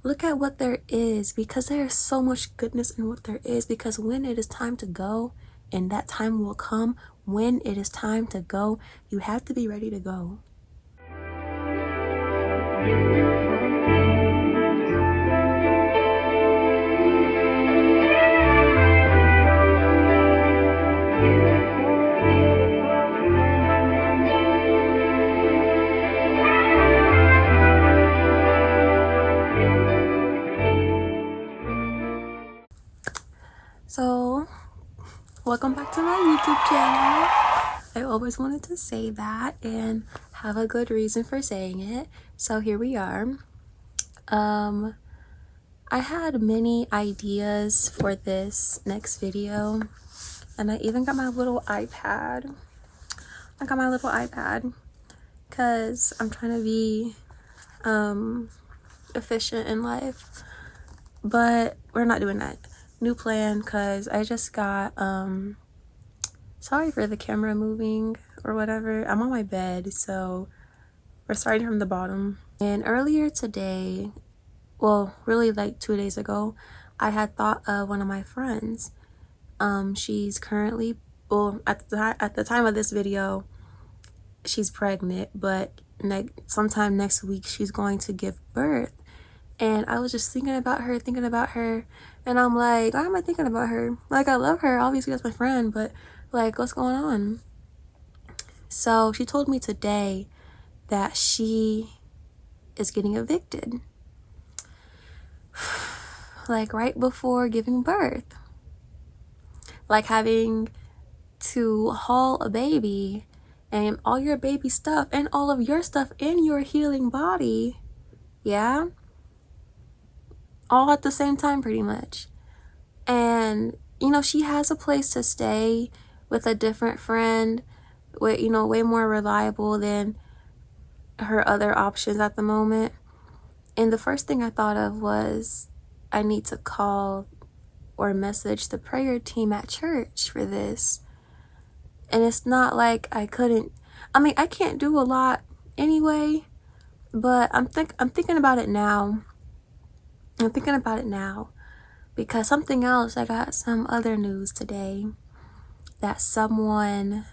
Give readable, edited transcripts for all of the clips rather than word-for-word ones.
Look at what there is, because there is so much goodness in what there is. Because when it is time to go, and that time will come, when it is time to go, you have to be ready to go. So, welcome back to my YouTube channel. I always wanted to say that and have a good reason for saying it. So here we are. I had many ideas for this next video, and I even got my little iPad. Because I'm trying to be efficient in life, but we're not doing that. New plan, because I just got sorry for the camera moving or whatever. I'm on my bed, so we're starting from the bottom. And earlier today, well, really like 2 days ago, I had thought of one of my friends. She's currently, well, at the time of this video, she's pregnant, but sometime next week she's going to give birth. And I was just thinking about her, and I'm like, why am I thinking about her? Like, I love her, obviously that's my friend, but like, what's going on? So she told me today that she is getting evicted, like right before giving birth, like having to haul a baby and all your baby stuff and all of your stuff in your healing body, yeah, all at the same time pretty much. And you know, she has a place to stay with a different friend, with, you know, way more reliable than her other options at the moment. And the first thing I thought of was, I need to call or message the prayer team at church for this. And it's not like I can't do a lot anyway, but I'm thinking about it now. Because something else, I got some other news today that someone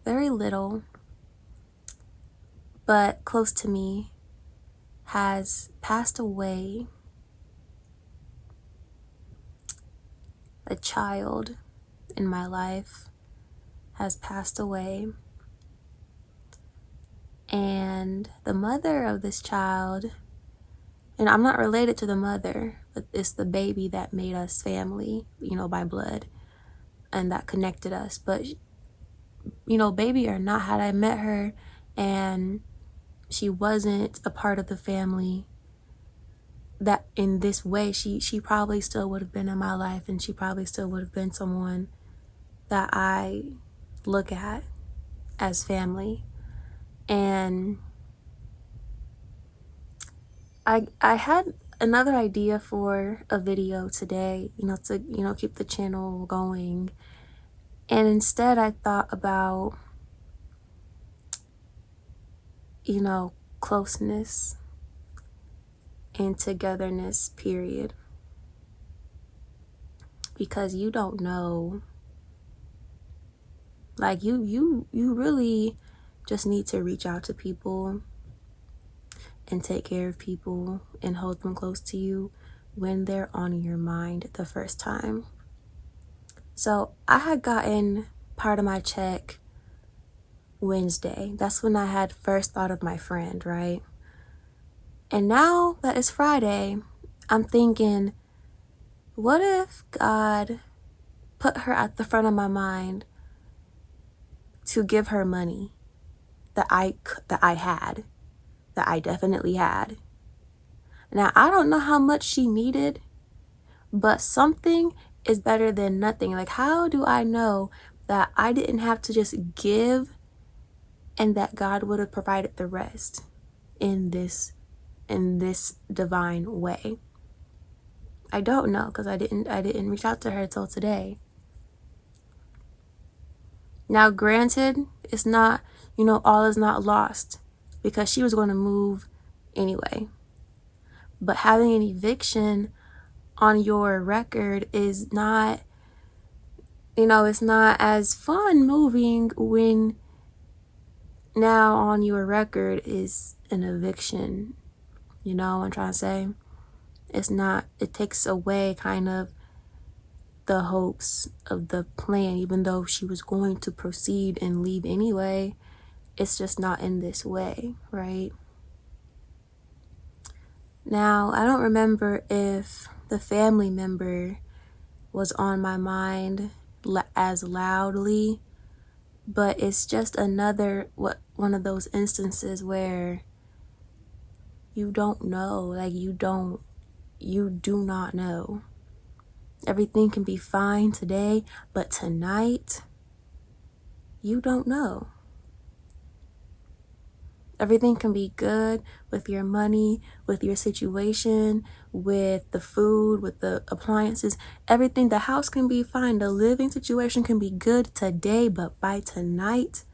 very little but close to me has passed away. A child in my life has passed away, and the mother of this child, and I'm not related to the mother, but it's the baby that made us family, you know, by blood, and that connected us. But you know, baby or not, had I met her and she wasn't a part of the family that in this way, she probably still would have been in my life, and she probably still would have been someone that I look at as family. And I had another idea for a video today, you know, to, you know, keep the channel going. And instead I thought about, you know, closeness and togetherness, period. Because you don't know, like, you really just need to reach out to people and take care of people and hold them close to you when they're on your mind the first time. So I had gotten part of my check Wednesday. That's when I had first thought of my friend, right? And now that it's Friday, I'm thinking, what if God put her at the front of my mind to give her money that I definitely had. Now, I don't know how much she needed, but something is better than nothing. Like, how do I know that I didn't have to just give and that God would have provided the rest in this divine way? I don't know, because I didn't reach out to her till today. Now, granted, it's not, all is not lost, because she was going to move anyway. But having an eviction on your record is not, it's not as fun moving when now on your record is an eviction. You know what I'm trying to say? It's not, it takes away kind of the hopes of the plan, even though she was going to proceed and leave anyway. It's just not in this way, right? Now, I don't remember if the family member was on my mind as loudly, but it's just another one of those instances where you don't know, like you do not know. Everything can be fine today, but tonight you don't know. Everything can be good with your money, with your situation, with the food, with the appliances, everything. The house can be fine. The living situation can be good today, but by tonight,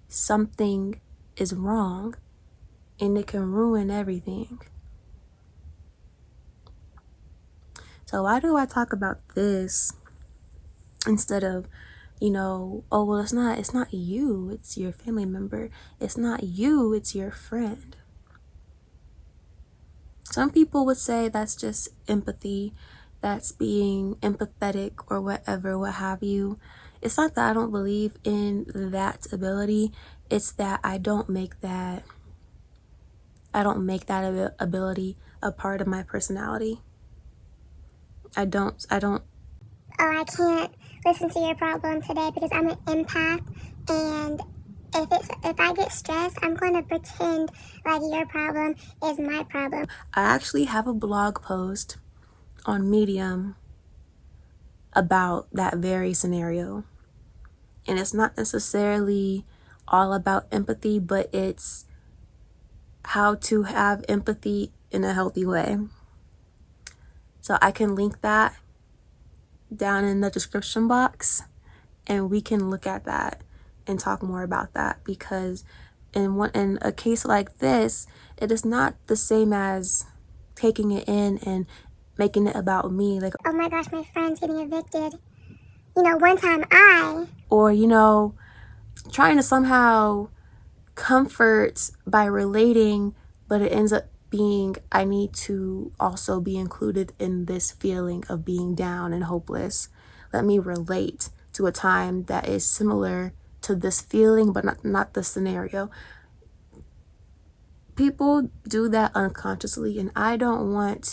something is wrong and it can ruin everything. So why do I talk about this instead of, oh, well, it's not you, it's your family member. It's not you, it's your friend. Some people would say that's just empathy, that's being empathetic or whatever, what have you. It's not that I don't believe in that ability. It's that I don't make that ability a part of my personality. I don't. Oh, I can't listen to your problem today because I'm an empath, and if I get stressed, I'm going to pretend like your problem is my problem. I actually have a blog post on Medium about that very scenario. And it's not necessarily all about empathy, but it's how to have empathy in a healthy way. So I can link that down in the description box, and we can look at that and talk more about that, because in a case like this, it is not the same as taking it in and making it about me, like, oh my gosh, my friend's getting evicted. One time or trying to somehow comfort by relating, but it ends up being, I need to also be included in this feeling of being down and hopeless. Let me relate to a time that is similar to this feeling, but not the scenario. People do that unconsciously, and I don't want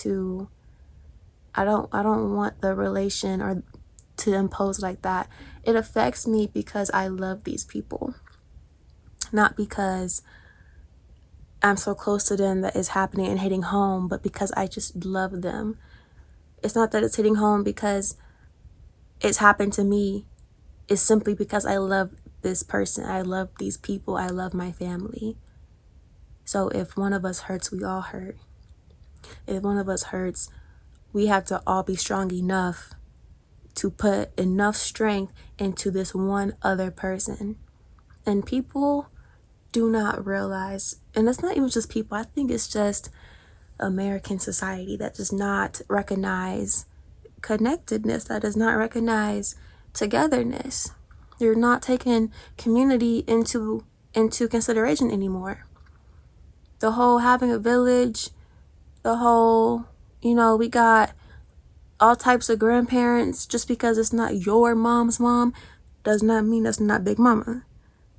the relation or to impose like that. It affects me because I love these people, not because I'm so close to them that it's happening and hitting home, but because I just love them. It's not that it's hitting home because it's happened to me. It's simply because I love this person. I love these people. I love my family. So if one of us hurts, we all hurt. If one of us hurts, we have to all be strong enough to put enough strength into this one other person. And people do not realize, and it's not even just people, I think it's just American society that does not recognize connectedness, that does not recognize togetherness. You're not taking community into consideration anymore. The whole having a village, the whole, we got all types of grandparents. Just because it's not your mom's mom does not mean that's not Big Mama.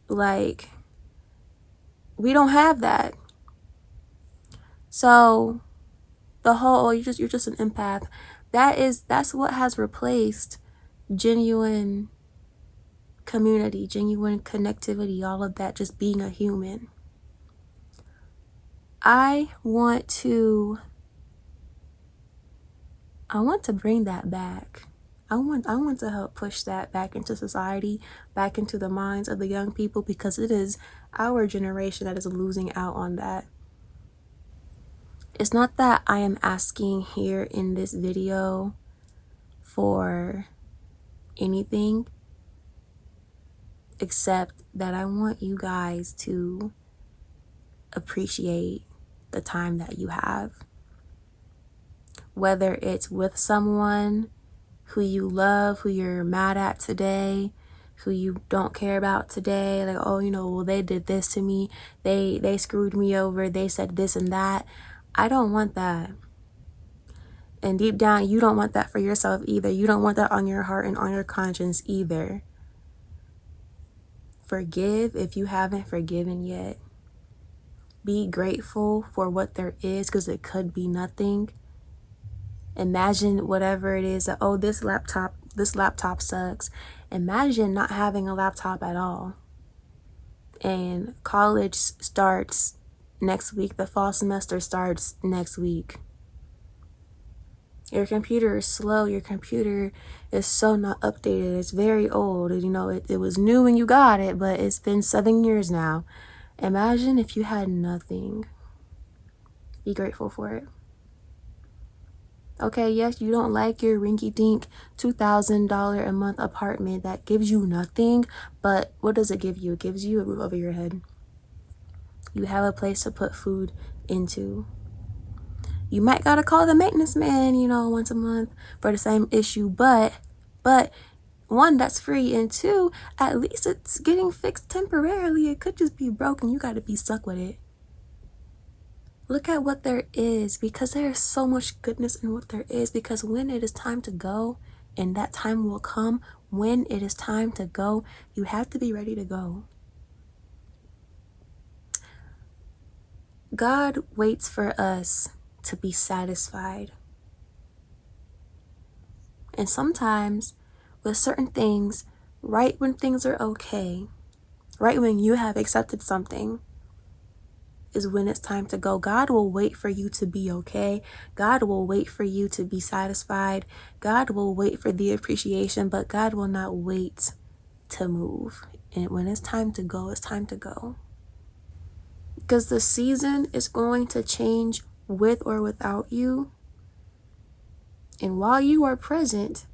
Like, we don't have that. So the whole, you're just an empath, that's what has replaced genuine community, genuine connectivity, all of that, just being a human. I want to bring that back. I want to help push that back into society, back into the minds of the young people, because it is our generation that is losing out on that. It's not that I am asking here in this video for anything, except that I want you guys to appreciate the time that you have. whether it's with someone who you love, who you're mad at today, who you don't care about today, like, oh, well, they did this to me, they screwed me over, they said this and that. I don't want that. And deep down, you don't want that for yourself either. You don't want that on your heart and on your conscience either. Forgive if you haven't forgiven yet. Be grateful for what there is, because it could be nothing. Imagine whatever it is that, oh, this laptop sucks. Imagine not having a laptop at all. And college starts next week. The fall semester starts next week. Your computer is slow. Your computer is so not updated. It's very old. It was new when you got it, but it's been 7 years now. Imagine if you had nothing. Be grateful for it. Okay, yes, you don't like your rinky-dink $2,000 a month apartment that gives you nothing, but what does it give you? It gives you a roof over your head. You have a place to put food into. You might gotta call the maintenance man, once a month for the same issue, but one, that's free, and two, at least it's getting fixed temporarily. It could just be broken. You gotta be stuck with it. Look at what there is, because there is so much goodness in what there is, because when it is time to go, and that time will come, when it is time to go, you have to be ready to go. God waits for us to be satisfied. And sometimes with certain things, right when things are okay, right when you have accepted something, is when it's time to go. God will wait for you to be okay. God will wait for you to be satisfied. God will wait for the appreciation, but God will not wait to move. And when it's time to go, it's time to go. Because the season is going to change with or without you. And while you are present,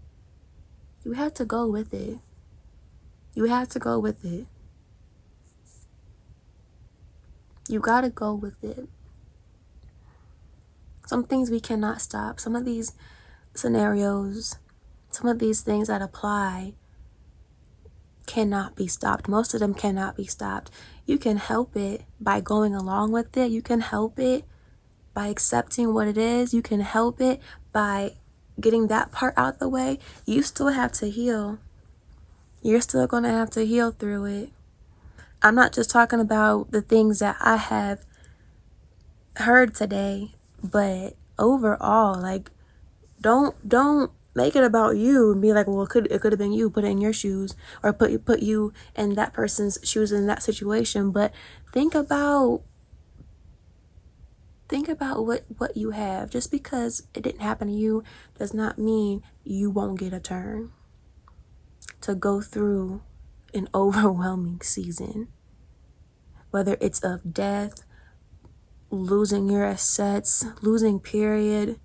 you have to go with it. You have to go with it. You gotta go with it. Some things we cannot stop. Some of these scenarios, some of these things that apply cannot be stopped. Most of them cannot be stopped. You can help it by going along with it. You can help it by accepting what it is. You can help it by getting that part out the way. You still have to heal. You're still going to have to heal through it. I'm not just talking about the things that I have heard today, but overall, like, don't make it about you and be like, well, it could have been you. Put it in your shoes, or put you in that person's shoes in that situation. But think about what you have. Just because it didn't happen to you does not mean you won't get a turn to go through an overwhelming season, whether it's of death, losing your assets, losing period,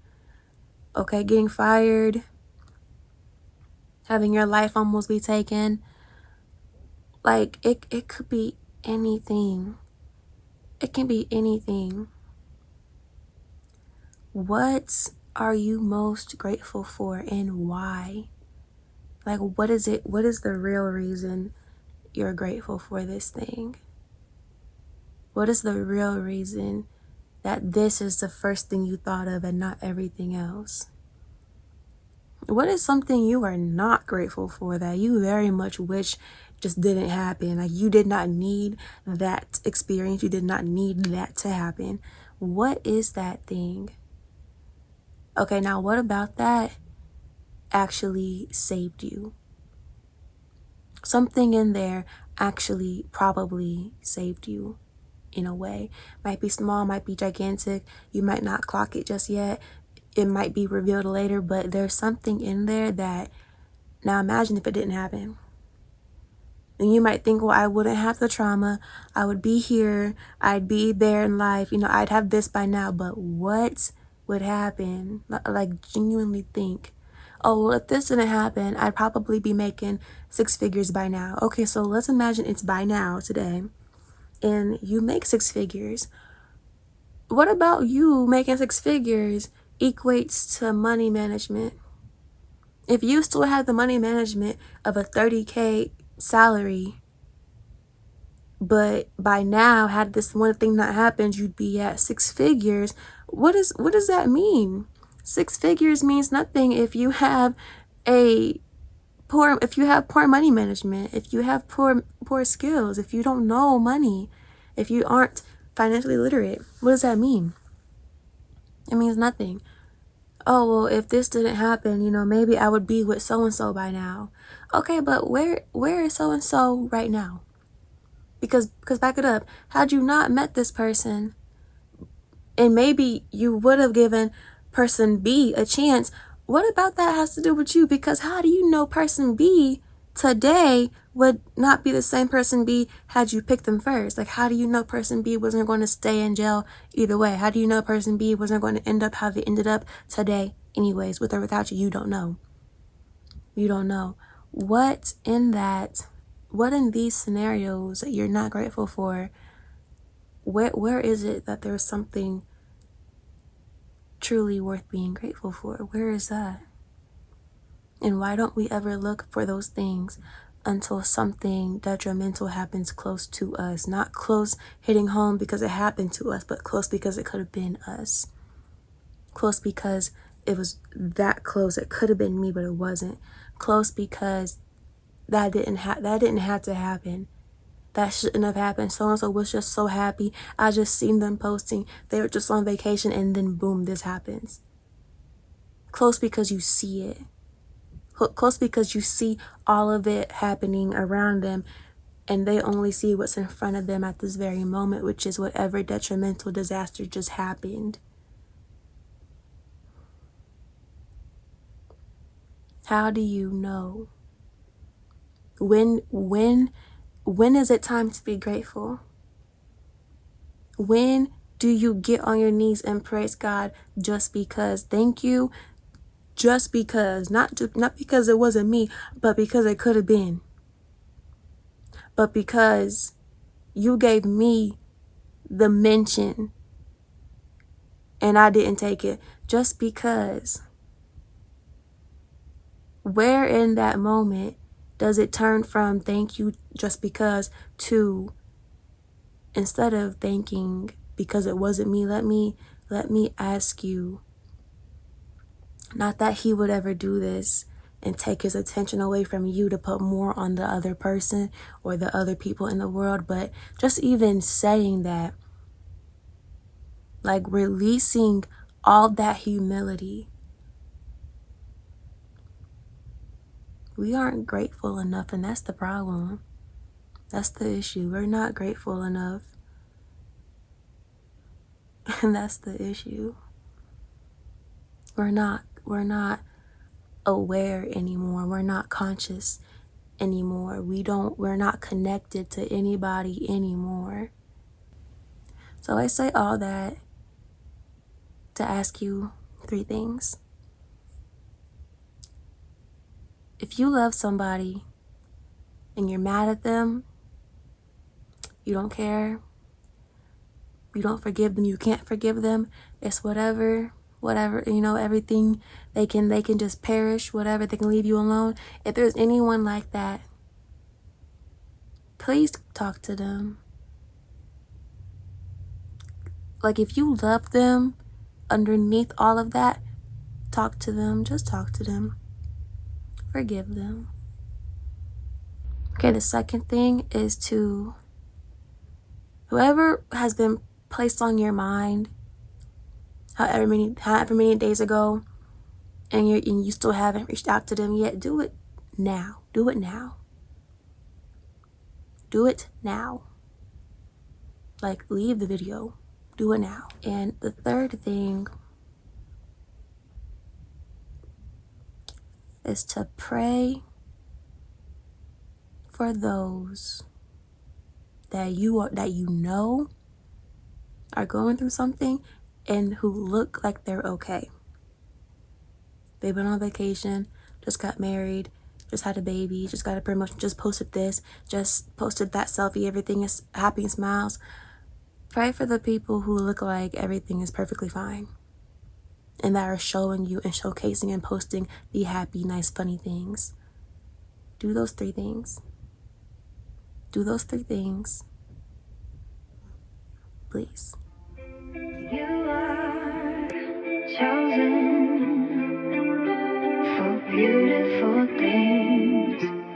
okay, getting fired, having your life almost be taken. Like, it could be anything. It can be anything. What are you most grateful for, and why? Like, what is it? What is the real reason you're grateful for this thing? What is the real reason that this is the first thing you thought of and not everything else? What is something you are not grateful for that you very much wish just didn't happen? Like, you did not need that experience. You did not need that to happen. What is that thing? Okay, now what about that actually saved you? Something in there actually probably saved you in a way. Might be small, might be gigantic. You might not clock it just yet. It might be revealed later, but there's something in there that, now imagine if it didn't happen. And you might think, well, I wouldn't have the trauma. I would be here. I'd be there in life. I'd have this by now. But what would happen? Like, genuinely think, oh, well, if this didn't happen, I'd probably be making 6 figures by now. Okay, so let's imagine it's by now today, and you make 6 figures. What about you making 6 figures equates to money management. If you still have the money management of a 30K salary, but by now, had this one thing not happened, you'd be at 6 figures. What does that mean? 6 figures means nothing if you have poor money management, if you have poor skills, if you don't know money, if you aren't financially literate. What does that mean? It means nothing. Oh, well, if this didn't happen, maybe I would be with so-and-so by now. Okay, but where is so-and-so right now? Because back it up, had you not met this person, and maybe you would have given person B a chance, what about that has to do with you? Because how do you know person B today would not be the same person B had you picked them first? Like, how do you know person B wasn't going to stay in jail either way? How do you know person B wasn't going to end up how they ended up today anyways, with or without you? You don't know. You don't know. What in these scenarios that you're not grateful for, where is it that there's something truly worth being grateful for? Where is that? And why don't we ever look for those things until something detrimental happens close to us? Not close hitting home because it happened to us, but close because it could have been us. Close because it was that close. It could have been me, but it wasn't. Close because that didn't have to happen. That shouldn't have happened. So-and-so was just so happy. I just seen them posting. They were just on vacation, and then boom, this happens. Close because you see it. Close because you see all of it happening around them, and they only see what's in front of them at this very moment, which is whatever detrimental disaster just happened. How do you know? When is it time to be grateful? When do you get on your knees and praise God just because? Thank you. Just because, not because it wasn't me, but because it could have been. But because you gave me the mention and I didn't take it. Just because. Where in that moment does it turn from thank you just because to, instead of thanking because it wasn't me, let me ask you, not that he would ever do this and take his attention away from you to put more on the other person or the other people in the world, but just even saying that, like releasing all that humility. We aren't grateful enough, and that's the problem. That's the issue. We're not grateful enough. And that's the issue. We're not aware anymore. We're not conscious anymore. We're not connected to anybody anymore. So I say all that to ask you 3 things. If you love somebody and you're mad at them, you don't care, you don't forgive them, you can't forgive them, it's whatever, everything, they can just perish, whatever, they can leave you alone. If there's anyone like that, please talk to them. Like, if you love them underneath all of that, talk to them. Just talk to them. Forgive them. Okay, the second thing is to, whoever has been placed on your mind however many days ago, and you still haven't reached out to them yet, do it now. Do it now. Do it now. Like, leave the video. Do it now. And the third thing is to pray for those that you know are going through something and who look like they're okay. They've been on vacation, just got married, just had a baby, just got a promotion, just posted this, just posted that selfie, everything is happy and smiles. Pray for the people who look like everything is perfectly fine. and that are showing you and showcasing and posting the happy, nice, funny things. Do those 3 things. Do those 3 things. Please. You are chosen for beautiful things.